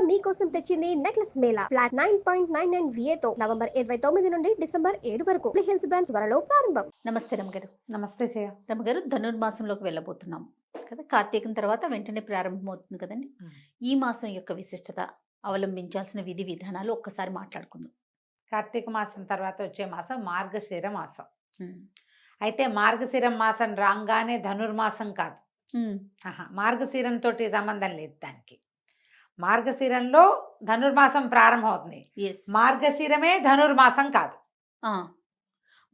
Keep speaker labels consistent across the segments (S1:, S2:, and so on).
S1: మీకోసం తెచ్చింది necklace Mela flat 9.99 VA తో నవంబర్ 29 నుండి డిసెంబర్ 7 వరకు హిల్స్ బ్రాంచ్ త్వరలో ప్రారంభం.
S2: నమస్తే రమగారు.
S3: నమస్తే జయ.
S2: రమగారు, ధనుర్మాసంలోకి వెళ్ళబోతున్నాం కదా. కార్తీకం తర్వాత వెంటనే ప్రారంభమవుతుంది కదండి. ఈ మాసం యొక్క విశిష్టత, అవలంబించాల్సిన విధి విధానాలు ఒక్కసారి మాట్లాడుకుందాం.
S3: కార్తీక మాసం తర్వాత వచ్చే మాసం మార్గశిర మాసం. అయితే మార్గశిర మాసం రాగానే ధనుర్మాసం కాదు. మార్గశిరంతో సంబంధం లేదు దానికి. మార్గశిరంలో ధనుర్మాసం ప్రారంభం అవుతుంది. మార్గశిరమే ధనుర్మాసం కాదు.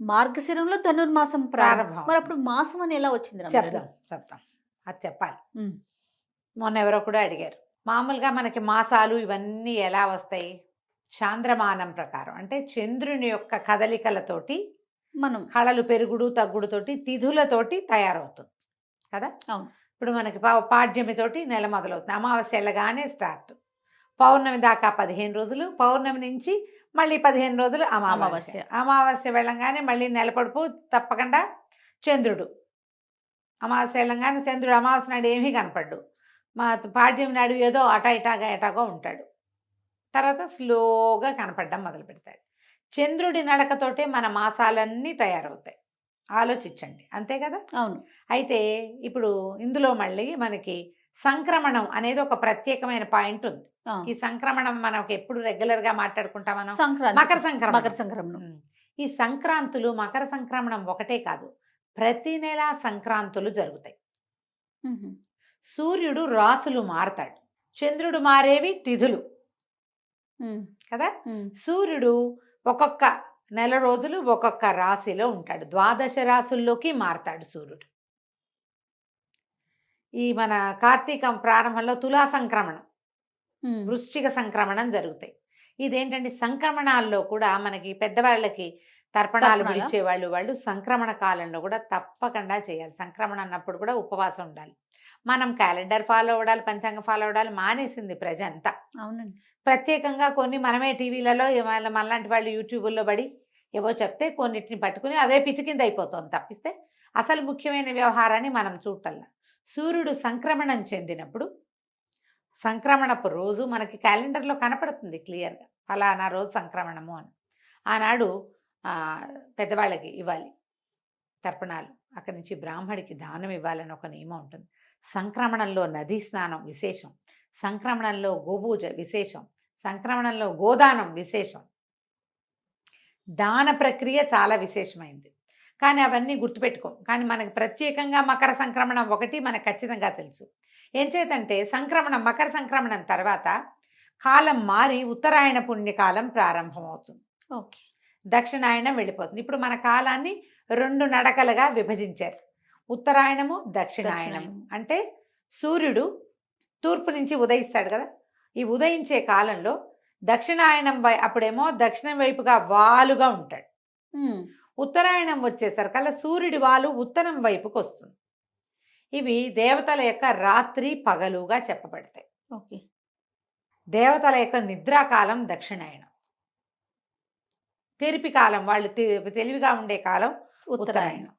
S2: మార్గశిరంలో ధనుర్మాసం ప్రారంభం. మరి అప్పుడు మాసం అని ఎలా వచ్చింది?
S3: చెప్తాం అది చెప్పాలి. మొన్న ఎవరో కూడా అడిగారు, మామూలుగా మనకి మాసాలు ఇవన్నీ ఎలా వస్తాయి? చాంద్రమానం ప్రకారం, అంటే చంద్రుని యొక్క కదలికలతోటి మనం హళలు పెరుగుడు తగ్గుడుతోటి తిథులతోటి తయారవుతుంది కదా.
S2: అవును.
S3: ఇప్పుడు మనకి పాడ్యమితోటి నెల మొదలవుతుంది. అమావాస్య వెళ్ళగానే స్టార్ట్. పౌర్ణమి దాకా 15 రోజులు, పౌర్ణమి నుంచి మళ్ళీ 15 రోజులు అమావాస్య. అమావాస్య వెళ్ళంగానే మళ్ళీ నెల పొడుపు తప్పకుండా చంద్రుడు. అమావాస్య వెళ్ళంగానే చంద్రుడు అమావాస్య నాడు ఏమీ కనపడ్డు. మా పాడ్యం నాడు ఏదో ఎటాగో ఉంటాడు. తర్వాత స్లోగా కనపడడం మొదలు పెడతాడు. చంద్రుడి నడకతోటే మన మాసాలన్నీ తయారవుతాయి. ఆలోచించండి, అంతే కదా.
S2: అవును.
S3: అయితే ఇప్పుడు ఇందులో మళ్ళీ మనకి సంక్రమణం అనేది ఒక ప్రత్యేకమైన పాయింట్ ఉంది. ఈ సంక్రమణం మనకు ఎప్పుడు రెగ్యులర్ గా మాట్లాడుకుంటాం మనం. మకర సంక్రమణం. ఈ సంక్రాంతులు, మకర సంక్రమణం ఒకటే కాదు, ప్రతి నెల సంక్రాంతులు జరుగుతాయి. సూర్యుడు రాసులు మారతాడు, చంద్రుడు మారేవి తిథులు కదా. సూర్యుడు ఒక్కొక్క నెల రోజులు ఒక్కొక్క రాశిలో ఉంటాడు. 12 రాశుల్లోకి మారతాడు సూర్యుడు. ఈ మన కార్తీకం ప్రారంభంలో తులా సంక్రమణం, వృశ్చిక సంక్రమణం జరుగుతాయి. ఇదేంటంటే సంక్రమణాల్లో కూడా మనకి పెద్దవాళ్ళకి తర్పణాలు పిలిచే వాళ్ళు సంక్రమణ కాలంలో కూడా తప్పకుండా చేయాలి. సంక్రమణ అన్నప్పుడు కూడా ఉపవాసం ఉండాలి. మనం క్యాలెండర్ ఫాలో అవ్వడాలి, పంచాంగం ఫాలో అవ్వడాలి మానేసింది ప్రజంతా.
S2: అవునండి.
S3: ప్రత్యేకంగా కొన్ని మనమే టీవీలలో మనలాంటి వాళ్ళు యూట్యూబుల్లో పడి ఏవో చెప్తే కొన్నిటిని పట్టుకుని అవే పిచ్చి కింద అయిపోతుంది తప్పిస్తే అసలు ముఖ్యమైన వ్యవహారాన్ని మనం చూడటల్లా. సూర్యుడు సంక్రమణం చెందినప్పుడు సంక్రమణపు రోజు మనకి క్యాలెండర్లో కనపడుతుంది క్లియర్గా, ఫలానా రోజు సంక్రమణము అని. ఆనాడు పెద్దవాళ్ళకి ఇవ్వాలి తర్పణాలు, అక్కడి నుంచి బ్రాహ్మడికి దానం ఇవ్వాలని ఒక నియమం ఉంటుంది. సంక్రమణంలో నదీ స్నానం విశేషం, సంక్రమణంలో గోపూజ విశేషం, సంక్రమణంలో గోదానం విశేషం. దాన ప్రక్రియ చాలా విశేషమైంది, కానీ అవన్నీ గుర్తుపెట్టుకోం. కానీ మనకి ప్రత్యేకంగా మకర సంక్రమణం ఒకటి మనకు ఖచ్చితంగా తెలుసు. ఏం చేతంటే మకర సంక్రమణం తర్వాత కాలం మారి ఉత్తరాయణ పుణ్యకాలం ప్రారంభమవుతుంది.
S2: ఓకే.
S3: దక్షిణాయనం వెళ్ళిపోతుంది. ఇప్పుడు మన కాలాన్ని 2 నడకలుగా విభజించారు, ఉత్తరాయణము దక్షిణాయనము. అంటే సూర్యుడు తూర్పు నుంచి ఉదయిస్తాడు కదా. ఈ ఉదయించే కాలంలో దక్షిణాయనం అప్పుడేమో దక్షిణం వైపుగా వాలుగా ఉంటాడు. ఉత్తరాయణం వచ్చేసరికల్లా సూర్యుడి వాలు ఉత్తరం వైపుకి వస్తుంది. ఇవి దేవతల యొక్క రాత్రి పగలుగా చెప్పబడతాయి.
S2: ఓకే.
S3: దేవతల యొక్క నిద్రాకాలం దక్షిణాయనం, తెరిపి కాలం, వాళ్ళు తెలివిగా ఉండే కాలం ఉత్తరాయణం.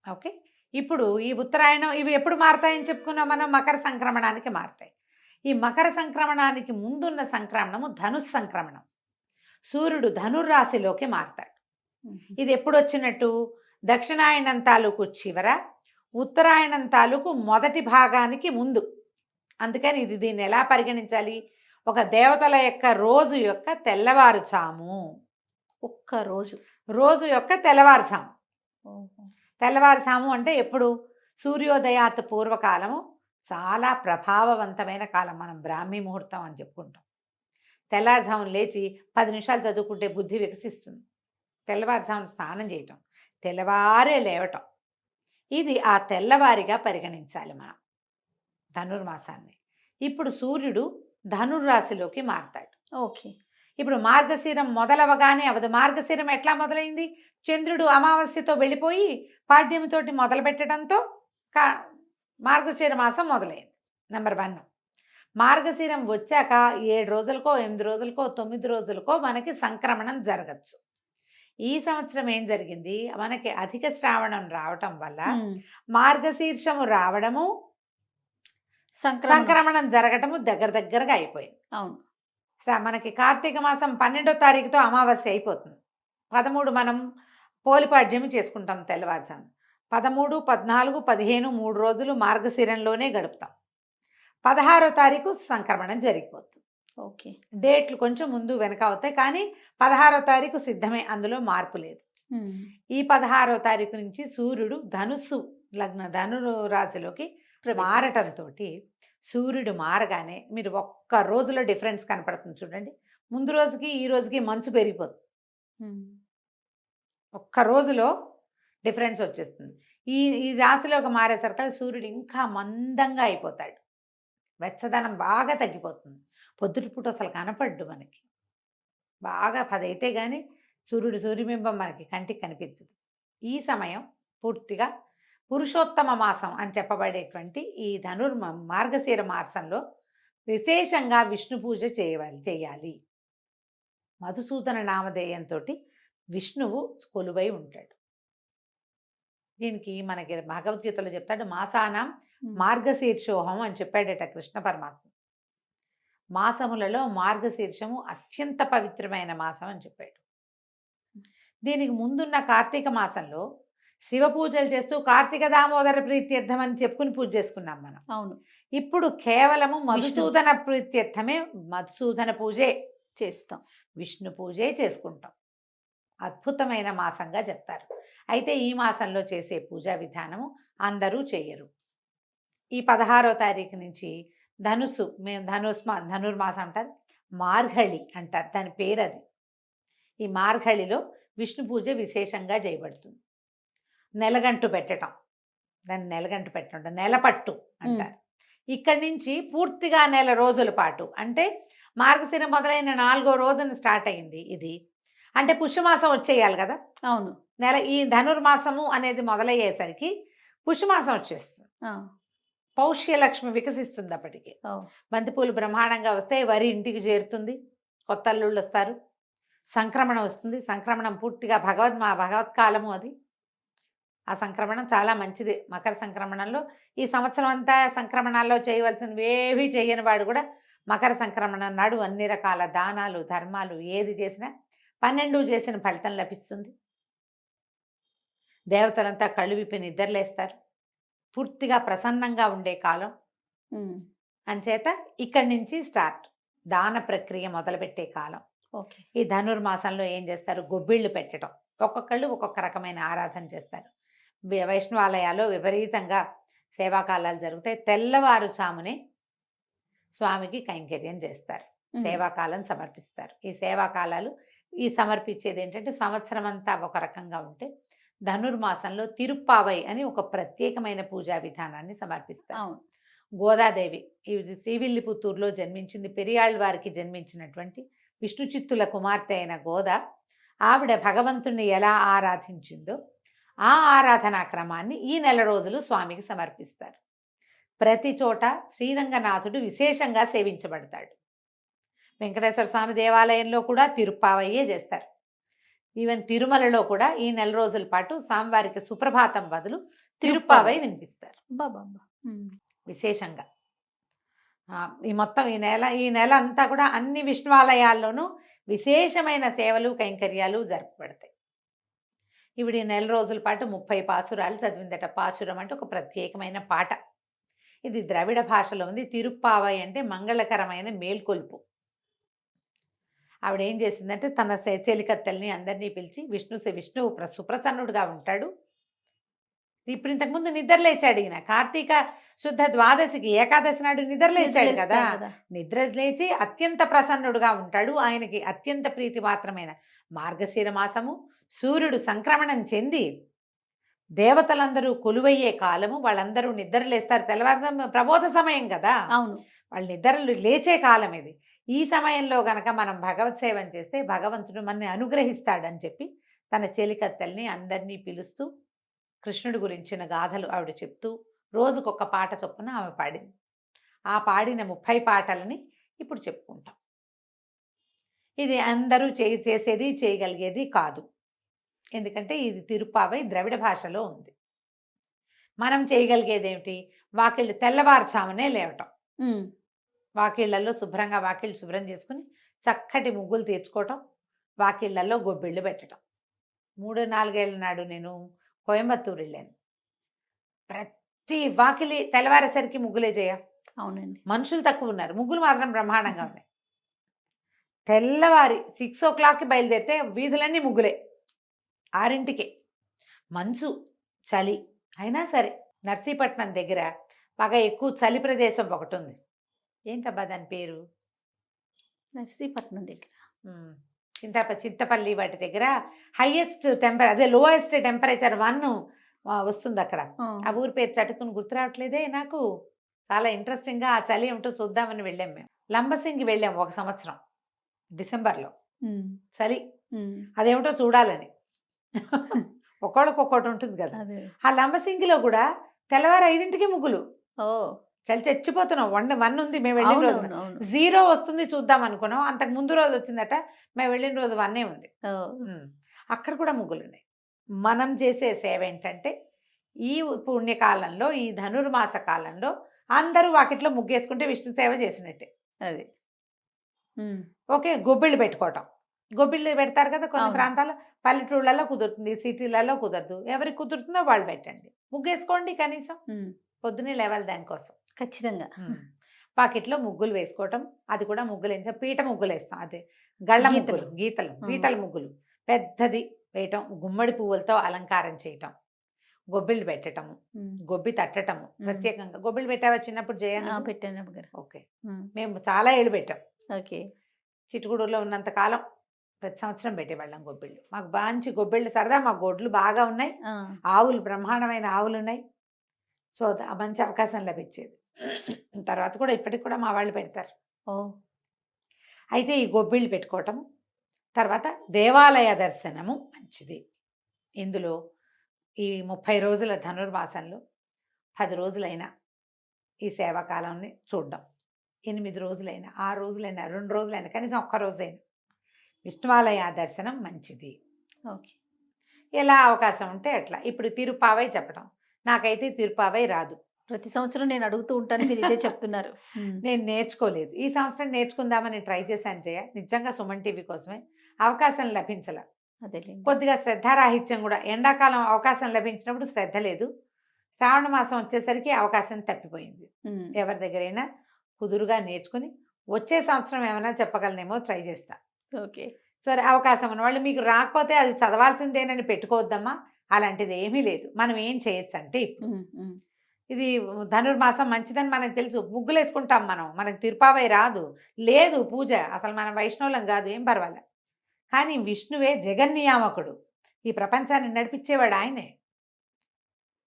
S3: ఓకే. ఇప్పుడు ఈ ఉత్తరాయణం ఇవి ఎప్పుడు మారతాయని చెప్పుకున్నాం మనం? మకర సంక్రమణానికి మారతాయి. ఈ మకర సంక్రమణానికి ముందున్న సంక్రమణము ధనుస్ సంక్రమణం. సూర్యుడు ధనుర్రాశిలోకి మారతాడు. ఇది ఎప్పుడు వచ్చినట్టు? దక్షిణాయనం తాలూకు చివర, ఉత్తరాయణం తాలూకు మొదటి భాగానికి ముందు. అందుకని దీన్ని ఎలా పరిగణించాలి? ఒక దేవతల యొక్క రోజు యొక్క తెల్లవారుజాము.
S2: ఒక్క రోజు యొక్క
S3: తెల్లవారుజాము. తెల్లవారుజాము అంటే ఎప్పుడు? సూర్యోదయాత్ పూర్వకాలము చాలా ప్రభావవంతమైన కాలం. మనం బ్రాహ్మీ ముహూర్తం అని చెప్పుకుంటాం. తెల్లవారుజామున లేచి 10 నిమిషాలు చదువుకుంటే బుద్ధి వికసిస్తుంది. తెల్లవారుజామున స్నానం చేయటం, తెల్లవారే లేవటం, ఇది ఆ తెల్లవారిగా పరిగణించాలి మనం ధనుర్మాసాన్ని. ఇప్పుడు సూర్యుడు ధనుర్రాశిలోకి మారతాడు.
S2: ఓకే. ఇప్పుడు
S3: మార్గశిరం మొదలవగానే అవదు. మార్గశిరం ఎట్లా మొదలైంది? చంద్రుడు అమావాస్యతో వెళ్ళిపోయి పాడ్యమితోటి మొదలు పెట్టడంతో మార్గశిర మాసం మొదలైంది. నెంబర్ 1. మార్గశిరం వచ్చాక 7 రోజులకో 8 రోజులకో 9 రోజులకో మనకి సంక్రమణం జరగచ్చు. ఈ సంవత్సరం ఏం జరిగింది? మనకి అధిక శ్రావణం రావటం వల్ల మార్గశీర్షము రావడము, సంక్రమణం జరగటము దగ్గరగా అయిపోయింది.
S2: అవును.
S3: మనకి కార్తీక మాసం 12వ తారీఖుతో అమావాస్య అయిపోతుంది. 13 మనం పోలిపాడ్యమి చేసుకుంటాం తెల్లవారుజాము. 13, 14, 15 3 రోజులు మార్గశిరంలోనే గడుపుతాం. 16వ తారీఖు సంక్రమణం జరిగిపోతుంది.
S2: ఓకే.
S3: డేట్లు కొంచెం ముందు వెనక అవుతాయి, కానీ 16వ తారీఖు సిద్ధమే, అందులో మార్పు లేదు. ఈ 16వ తారీఖు నుంచి సూర్యుడు ధను రాశిలోకి మారటంతో సూర్యుడు మారగానే మీరు ఒక్క రోజులో డిఫరెన్స్ కనపడుతుంది చూడండి. ముందు రోజుకి ఈ రోజుకి మంచు పెరిగిపోతుంది. ఒక్క రోజులో డిఫరెన్స్ వచ్చేస్తుంది. ఈ రాశిలోకి మారేసరికి సూర్యుడు ఇంకా మందంగా అయిపోతాడు. వెచ్చదనం బాగా తగ్గిపోతుంది. పొద్దుటిపూట అసలు కనపడ్డు మనకి. బాగా 10 అయితే కానీ సూర్యబింబం మనకి కంటికి కనిపించదు. ఈ సమయం పూర్తిగా పురుషోత్తమ మాసం అని చెప్పబడేటువంటి ఈ మార్గశిర మాసంలో విశేషంగా విష్ణు పూజ చేయాలి. మధుసూదన నామధేయంతో విష్ణువు కొలువై ఉంటాడు. దీనికి మనకి భగవద్గీతలో చెప్తాడు, మాసానాం మార్గశీర్షోహం అని చెప్పాడట కృష్ణ పరమాత్మ. మాసములలో మార్గశీర్షము అత్యంత పవిత్రమైన మాసం అని చెప్పాడు. దీనికి ముందున్న కార్తీక మాసంలో శివ పూజలు చేస్తూ కార్తీక దామోదర ప్రీత్యర్థం అని చెప్పుకుని పూజ చేసుకున్నాం మనం.
S2: అవును.
S3: ఇప్పుడు కేవలము మధుసూదన ప్రీత్యర్థమే, మధుసూదన పూజే
S2: చేస్తాం,
S3: విష్ణు పూజే చేసుకుంటాం. అద్భుతమైన మాసంగా చెప్తారు. అయితే ఈ మాసంలో చేసే పూజా విధానము అందరూ చేయరు. ఈ 16వ తారీఖు నుంచి ధనుర్మాసం అంటారు, మార్గళి అంటారు, దాని పేరు అది. ఈ మార్గళిలో విష్ణు పూజ విశేషంగా చేయబడుతుంది. నెలగంటు పెట్టడం, దాన్ని నెలగంటు పెట్టడం నెలపట్టు అంటారు. ఇక్కడి నుంచి పూర్తిగా నెల రోజుల పాటు, అంటే మార్గశిర మొదలైన 4వ రోజున స్టార్ట్ అయింది ఇది. అంటే పుష్యమాసం వచ్చేయాలి కదా.
S2: అవును.
S3: ఈ ధనుర్మాసము అనేది మొదలయ్యేసరికి పుష్యమాసం వచ్చేస్తుంది. పౌష్యలక్ష్మి వికసిస్తుంది. అప్పటికి బంతిపూలు బ్రహ్మాండంగా వస్తాయి, వరి ఇంటికి చేరుతుంది, కొత్త అల్లుళ్ళు వస్తారు, సంక్రమణం వస్తుంది. సంక్రమణం పూర్తిగా భగవత్కాలము అది. ఆ సంక్రమణం చాలా మంచిది. మకర సంక్రమణంలో ఈ సంవత్సరం అంతా సంక్రమణాల్లో చేయవలసినవి ఏవి చేయని వాడు కూడా మకర సంక్రమణం నాడు అన్ని రకాల దానాలు ధర్మాలు ఏది చేసినా 12 చేసిన ఫలితం లభిస్తుంది. దేవతలంతా కళ్ళు విప్పి నిద్రలేస్తారు. పూర్తిగా ప్రసన్నంగా ఉండే కాలం. అంచేత ఇక్కడి నుంచి స్టార్ట్ దాన ప్రక్రియ మొదలుపెట్టే కాలం.
S2: ఓకే.
S3: ఈ ధనుర్మాసంలో ఏం చేస్తారు, గొబ్బిళ్ళు పెట్టడం. ఒక్కొక్కళ్ళు ఒక్కొక్క రకమైన ఆరాధన చేస్తారు. వైష్ణవాలయాల్లో విపరీతంగా సేవాకాలాలు జరుగుతాయి. తెల్లవారుజామునే స్వామికి కైంకర్యం చేస్తారు, సేవాకాలం సమర్పిస్తారు. ఈ సేవాకాలాలు సమర్పించేది ఏంటంటే సంవత్సరం అంతా ఒక రకంగా ఉంటే ధనుర్మాసంలో తిరుప్పావై అని ఒక ప్రత్యేకమైన పూజా విధానాన్ని సమర్పిస్తారు. గోదాదేవి శ్రీవిల్లిపుత్తూరులో జన్మించింది. పెరియాళ్ళవారికి జన్మించినటువంటి విష్ణు చిత్తుల కుమార్తె అయిన గోద, ఆవిడ భగవంతుణ్ణి ఎలా ఆరాధించిందో ఆ ఆరాధనా క్రమాన్ని ఈ నెల రోజులు స్వామికి సమర్పిస్తారు. ప్రతి చోట శ్రీరంగనాథుడు విశేషంగా సేవించబడతాడు. వెంకటేశ్వర స్వామి దేవాలయంలో కూడా తిరుప్పావయ్యే చేస్తారు. ఈవెన్ తిరుమలలో కూడా ఈ నెల రోజుల పాటు స్వామివారికి సుప్రభాతం బదులు తిరుప్పావై వినిపిస్తారు విశేషంగా. ఈ నెల అంతా కూడా అన్ని విష్ణువాలయాల్లోనూ విశేషమైన సేవలు కైంకర్యాలు జరపబడతాయి. ఈవిడ ఈ నెల రోజుల పాటు 30 పాసురాలు చదివిందట. పాసురం అంటే ఒక ప్రత్యేకమైన పాట. ఇది ద్రవిడ భాషలో ఉంది. తిరుప్పావై అంటే మంగళకరమైన మేల్కొల్పు. ఆవిడ ఏం చేసిందంటే తన చెలికత్తెల్ని అందరినీ పిలిచి, విష్ణువు సుప్రసన్నుడుగా ఉంటాడు. ఇప్పుడు ఇంతకుముందు నిద్రలేచాడు ఈయన. కార్తీక శుద్ధ ద్వాదశికి ఏకాదశి నాడు నిద్రలేచాడు కదా. నిద్రలేచి అత్యంత ప్రసన్నుడుగా ఉంటాడు. ఆయనకి అత్యంత ప్రీతి మాత్రమైన మార్గశిర మాసము, సూర్యుడు సంక్రమణం చెంది దేవతలందరూ కొలువయ్యే కాలము. వాళ్ళందరూ నిద్రలేస్తారు. తెల్లవారుజామున ప్రబోధ సమయం కదా.
S2: అవును.
S3: వాళ్ళు నిద్రలు లేచే కాలం ఇది. ఈ సమయంలో గనక మనం భగవత్ సేవం చేస్తే భగవంతుడు మనని అనుగ్రహిస్తాడని చెప్పి తన చెలికత్తెల్ని అందరినీ పిలుస్తూ కృష్ణుడి గురించిన గాథలు ఆవిడ చెప్తూ రోజుకొక పాట చొప్పున ఆమె పాడింది. ఆ పాడిన 30 పాటలని ఇప్పుడు చెప్పుకుంటాం. ఇది అందరూ చేసేది చేయగలిగేది కాదు. ఎందుకంటే ఇది తిరుప్పావై ద్రవిడ భాషలో ఉంది. మనం చేయగలిగేది ఏమిటి, వాకిళ్ళు తెల్లవారుచామునే లేవటం,
S2: ఉమ్,
S3: వాకిళ్ళల్లో శుభ్రంగా వాకిళ్ళు శుభ్రం చేసుకుని చక్కటి ముగ్గులు తీర్చుకోవటం, వాకిళ్ళల్లో గొబ్బిళ్ళు పెట్టడం. 3-4 ఏళ్ళ నాడు నేను కోయంబత్తూరు వెళ్ళాను. ప్రతి వాకిలి తెల్లవారేసరికి ముగ్గులే చేయ,
S2: అవునండి.
S3: మనుషులు తక్కువ ఉన్నారు, ముగ్గులు మాత్రం బ్రహ్మాండంగా ఉన్నాయి. తెల్లవారి 6 o'clockకి బయలుదేరితే వీధులన్నీ ముగ్గులే, 6ంటికే. మంచు, చలి అయినా సరే నర్సీపట్నం దగ్గర బాగా ఎక్కువ చలి ప్రదేశం ఒకటి ఉంది. ఏంటబ్బా దాని పేరు?
S2: నర్సీపట్నం దగ్గర
S3: చింతపల్లి వాటి దగ్గర హైయెస్ట్ అదే లోయెస్ట్ టెంపరేచర్ 1 వస్తుంది అక్కడ. ఆ ఊరి పేరు చటుకుని గుర్తు రావట్లేదే నాకు. చాలా ఇంట్రెస్టింగ్గా ఆ చలి ఏమిటో చూద్దామని వెళ్ళాం మేము. లంబసింగి వెళ్ళాం ఒక సంవత్సరం డిసెంబర్లో. చలి అదేమిటో చూడాలని. ఒక్కొక్కటి ఉంటుంది కదా. ఆ లంబసింగిలో కూడా తెల్లవారు 5ంటికి ముగ్గులు.
S2: ఓ
S3: చలి చచ్చిపోతున్నాం. 1 ఉంది మేము వెళ్ళిన రోజు. 0 వస్తుంది చూద్దాం అనుకున్నాం. అంతకు ముందు రోజు వచ్చిందట, మేము వెళ్ళిన రోజు 1 ఉంది. అక్కడ కూడా ముగ్గులు ఉన్నాయి. మనం చేసే సేవ ఏంటంటే ఈ పుణ్యకాలంలో, ఈ ధనుర్మాస కాలంలో అందరూ వాకిట్లో ముగ్గేసుకుంటే విష్ణు సేవ చేసినట్టే.
S2: అది
S3: ఓకే, గొబ్బిళ్ళు పెట్టుకోవటం. గొబ్బిళ్ళు పెడతారు కదా కొన్ని ప్రాంతాల్లో, పల్లెటూళ్ళలో కుదురుతుంది, సిటీలలో కుదరదు. ఎవరికి కుదురుతుందో వాళ్ళు పెట్టండి, ముగ్గేసుకోండి. కనీసం పొద్దునే లేవాలి దానికోసం.
S2: ఖచ్చితంగా
S3: పాకెట్లో ముగ్గులు వేసుకోవటం. అది కూడా ముగ్గులు వేస్తే పీట ముగ్గులు వేస్తాం. అదే గళ్ళ ముగ్గులు, పీటల ముగ్గులు పెద్దది వేయటం, గుమ్మడి పువ్వులతో అలంకారం చేయటం, గొబ్బిళ్ళు పెట్టటము, గొబ్బి తట్టటము. ప్రత్యేకంగా గొబ్బిళ్ళు పెట్టావా చిన్నప్పుడు?
S2: పెట్టాను.
S3: ఓకే, మేము చాలా ఏళ్ళు పెట్టాం.
S2: ఓకే,
S3: చిట్టుగూడూరులో ఉన్నంత కాలం ప్రతి సంవత్సరం పెట్టేవాళ్ళం గొబ్బిళ్ళు. మాకు మంచి గొబ్బిళ్ళు సరదా. మా గొడ్లు బాగా ఉన్నాయి, ఆవులు బ్రహ్మాండమైన ఆవులు ఉన్నాయి. సో మంచి అవకాశం లభించేది. తర్వాత కూడా ఇప్పటికి కూడా మా వాళ్ళు పెడతారు. అయితే ఈ గొబ్బిళ్ళు పెట్టుకోవటం, తర్వాత దేవాలయ దర్శనము మంచిది. ఇందులో ఈ 30 రోజుల ధనుర్మాసంలో 10 రోజులైనా ఈ సేవాకాలాన్ని చూడడం, 8 రోజులైనా, 6 రోజులైనా, 2 రోజులైనా, కనీసం 1 రోజైనా విష్ణువాలయ దర్శనం మంచిది.
S2: ఓకే,
S3: ఎలా అవకాశం ఉంటే అట్లా. ఇప్పుడు తిరుపావై చెప్పడం, నాకైతే తిరుపావై రాదు.
S2: ప్రతి సంవత్సరం నేను అడుగుతూ ఉంటాను, మీరు ఇదే చెప్తున్నారు.
S3: నేను నేర్చుకోలేదు. ఈ సంవత్సరం నేర్చుకుందామని ట్రై చేశాను జయ. నిజంగా సుమన్ టీవీ కోసమే. అవకాశం లభించల.
S2: అదే
S3: కొద్దిగా శ్రద్ధారాహిత్యం కూడా. ఎండాకాలం అవకాశం లభించినప్పుడు శ్రద్ధ లేదు, శ్రావణ మాసం వచ్చేసరికి అవకాశం తప్పిపోయింది. ఎవరి దగ్గరైనా కుదురుగా నేర్చుకుని వచ్చే సంవత్సరం ఏమైనా చెప్పగలనేమో ట్రై చేస్తా.
S2: ఓకే,
S3: సరే, అవకాశం ఉన్న వాళ్ళు మీకు రాకపోతే అది చదవాల్సిందేనని పెట్టుకోవద్దమ్మా. అలాంటిది ఏమీ లేదు. మనం ఏం చేయొచ్చు అంటే, ఇది ధనుర్మాసం మంచిదని మనకు తెలుసు, ముగ్గులు వేసుకుంటాం మనం, మనకు తిరుపావై రాదు, లేదు పూజ, అసలు మనం వైష్ణవులం కాదు, ఏం పర్వాలే. కానీ విష్ణువే జగన్నియామకుడు, ఈ ప్రపంచాన్ని నడిపించేవాడు ఆయనే.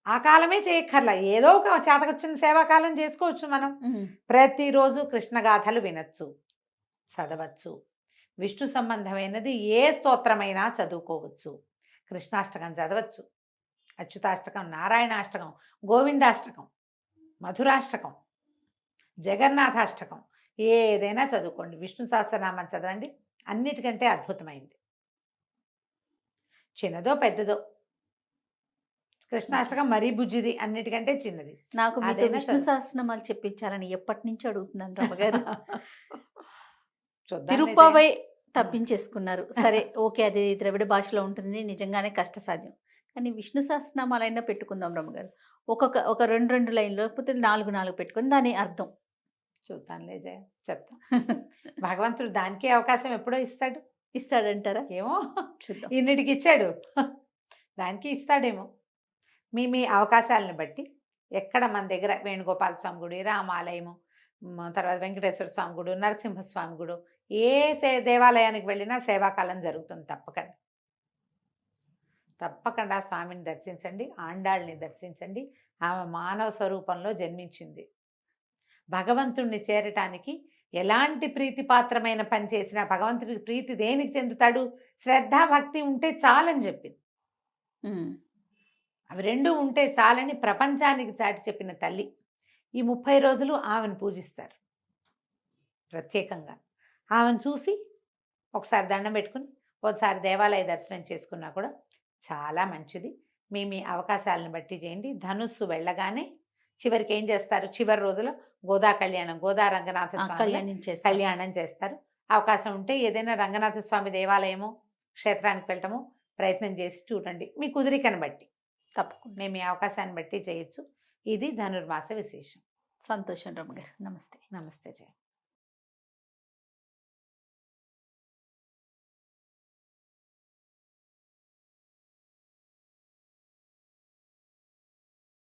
S3: ఆ కాలమే చేయక్కర్లా, ఏదో ఒక చేతకొచ్చిన సేవాకాలం చేసుకోవచ్చు మనం. ప్రతిరోజు కృష్ణగాథలు వినొచ్చు, చదవచ్చు. విష్ణు సంబంధమైనది ఏ స్తోత్రమైనా చదువుకోవచ్చు. కృష్ణాష్టకం చదవచ్చు, అచ్యుతాష్టకం, నారాయణాష్టకం, గోవిందాష్టకం, మధురాష్టకం, జగన్నాథాష్టకం, ఏదైనా చదువుకోండి. విష్ణు సహస్రనామం చదవండి, అన్నిటికంటే అద్భుతమైంది. చిన్నదో పెద్దదో, కృష్ణాష్టకం మరీ బుజ్జిది, అన్నిటికంటే చిన్నది.
S2: నాకు మీతో విష్ణు సహస్రనామాలు చెప్పించాలని ఎప్పటి నుంచి అడుగుతున్నాను రమ్మగారు. తిరుపావై తప్పించేసుకున్నారు, సరే ఓకే, అది ద్రవిడ భాషలో ఉంటుంది, నిజంగానే కష్టసాధ్యం. కానీ విష్ణు సహస్రనామాలైనా పెట్టుకుందాం రమ్మగారు. ఒక 2 లైన్లు, లేకపోతే 4 పెట్టుకొని దాని అర్థం
S3: చూద్దాంలే జయ, చెప్తా. భగవంతుడు దానికే అవకాశం ఎప్పుడో
S2: ఇస్తాడంటారా?
S3: ఏమో
S2: చూద్దాం.
S3: ఇన్నిటికి ఇచ్చాడు, దానికి ఇస్తాడేమో. మీ అవకాశాలను బట్టి ఎక్కడ మన దగ్గర వేణుగోపాల స్వామి గుడి, రామాలయము, తర్వాత వెంకటేశ్వర స్వామి గుడి, నరసింహస్వామి గుడి, ఏ దేవాలయానికి వెళ్ళినా సేవాకాలం జరుగుతుంది. తప్పకుండా స్వామిని దర్శించండి, ఆండాళ్ళని దర్శించండి. ఆమె మానవ స్వరూపంలో జన్మించింది. భగవంతుణ్ణి చేరటానికి ఎలాంటి ప్రీతిపాత్రమైన పని చేసినా భగవంతుడికి ప్రీతి దేనికి చెందుతాడు? శ్రద్ధాభక్తి ఉంటే చాలని చెప్పింది. అవి 2 ఉంటే చాలని ప్రపంచానికి చాటి చెప్పిన తల్లి. ఈ 30 రోజులు ఆమెను పూజిస్తారు ప్రత్యేకంగా. ఆమెను చూసి ఒకసారి దండం పెట్టుకుని ఒకసారి దేవాలయ దర్శనం చేసుకున్నా కూడా చాలా మంచిది. మీ అవకాశాలను బట్టి చేయండి. ధనుస్సు వెళ్ళగానే చివరికి ఏం చేస్తారు, చివరి రోజులో గోదా కళ్యాణం, గోదా రంగనాథ స్వామి
S2: కళ్యాణం చేస్తారు.
S3: కళ్యాణం చేస్తారు. అవకాశం ఉంటే ఏదైనా రంగనాథ స్వామి దేవాలయమో క్షేత్రానికి వెళ్ళటము ప్రయత్నం చేసి చూడండి, మీ కుదిరికను బట్టి.
S2: తప్పకుండా.
S3: మేము ఈ అవకాశాన్ని బట్టి చేయొచ్చు. ఇది ధనుర్మాస విశేషం.
S2: సంతోషం రమ్మగారు. నమస్తే.
S3: నమస్తే జయ.